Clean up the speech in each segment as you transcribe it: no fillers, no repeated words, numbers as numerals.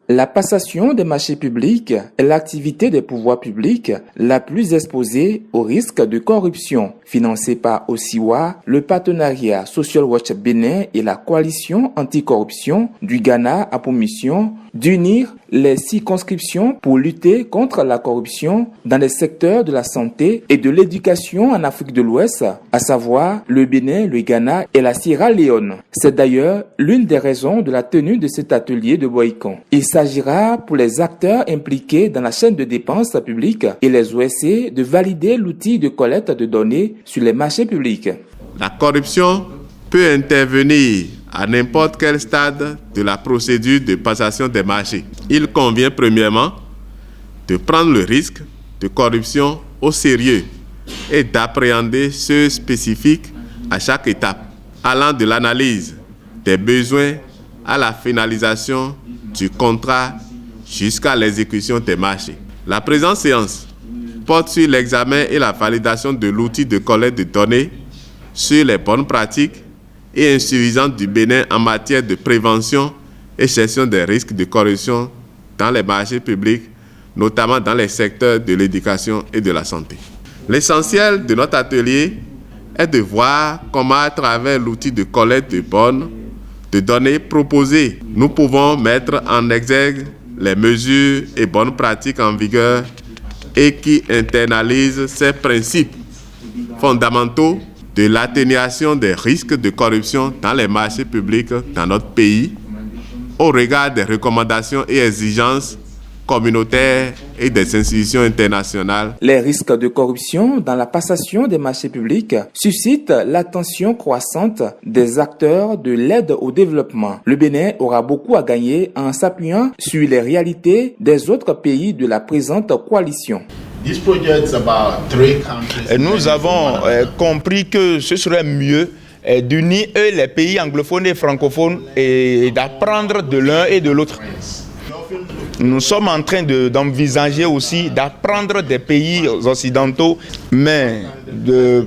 La passation des marchés publics est l'activité des pouvoirs publics la plus exposée au risque de corruption. Financée par OSIWA, le partenariat Social Watch Bénin et la coalition anticorruption du Ghana a pour mission d'unir les circonscriptions pour lutter contre la corruption dans les secteurs de la santé et de l'éducation en Afrique de l'Ouest, à savoir le Bénin, le Ghana et la Sierra Leone. C'est d'ailleurs l'une des raisons de la tenue de cet atelier de Boycon. Il s'agira pour les acteurs impliqués dans la chaîne de dépenses publiques et les OSC de valider l'outil de collecte de données sur les marchés publics. La corruption peut intervenir à n'importe quel stade de la procédure de passation des marchés. Il convient premièrement de prendre le risque de corruption au sérieux et d'appréhender ceux spécifiques à chaque étape, allant de l'analyse des besoins à la finalisation du contrat jusqu'à l'exécution des marchés. La présente séance porte sur l'examen et la validation de l'outil de collecte de données sur les bonnes pratiques et insuffisantes du Bénin en matière de prévention et gestion des risques de corruption dans les marchés publics, notamment dans les secteurs de l'éducation et de la santé. L'essentiel de notre atelier est de voir comment, à travers l'outil de collecte de données proposé, nous pouvons mettre en exergue les mesures et bonnes pratiques en vigueur et qui internalisent ces principes fondamentaux de l'atténuation des risques de corruption dans les marchés publics dans notre pays, au regard des recommandations et exigences communautaires et des institutions internationales. Les risques de corruption dans la passation des marchés publics suscitent l'attention croissante des acteurs de l'aide au développement. Le Bénin aura beaucoup à gagner en s'appuyant sur les réalités des autres pays de la présente coalition. Nous avons compris que ce serait mieux d'unir les pays anglophones et francophones et d'apprendre de l'un et de l'autre. Nous sommes en train d'envisager aussi d'apprendre des pays occidentaux, mais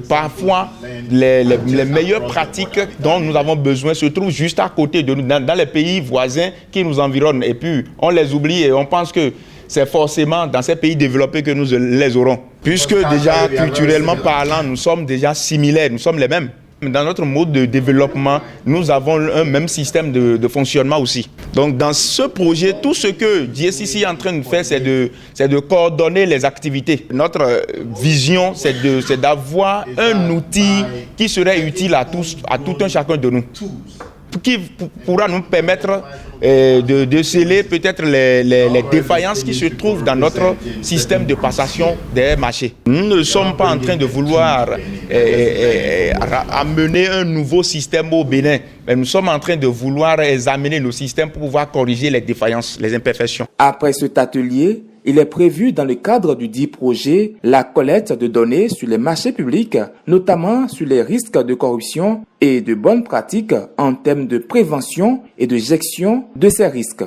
parfois les meilleures pratiques dont nous avons besoin se trouvent juste à côté de nous, dans les pays voisins qui nous environnent. Et puis on les oublie et on pense que c'est forcément dans ces pays développés que nous les aurons. Puisque déjà, culturellement parlant, nous sommes déjà similaires, nous sommes les mêmes. Dans notre mode de développement, nous avons un même système de fonctionnement aussi. Donc dans ce projet, tout ce que GSCC est en train de faire, c'est de coordonner les activités. Notre vision, c'est d'avoir un outil qui serait utile à tous, à tout un chacun de nous, qui pourra nous permettre de sceller peut-être les défaillances qui se trouvent dans notre système de passation des marchés. Nous ne sommes pas en train de vouloir amener un nouveau système au Bénin, mais nous sommes en train de vouloir examiner nos systèmes pour pouvoir corriger les défaillances, les imperfections. Après cet atelier, il est prévu dans le cadre du dit projet la collecte de données sur les marchés publics, notamment sur les risques de corruption et de bonnes pratiques en termes de prévention et de gestion de ces risques.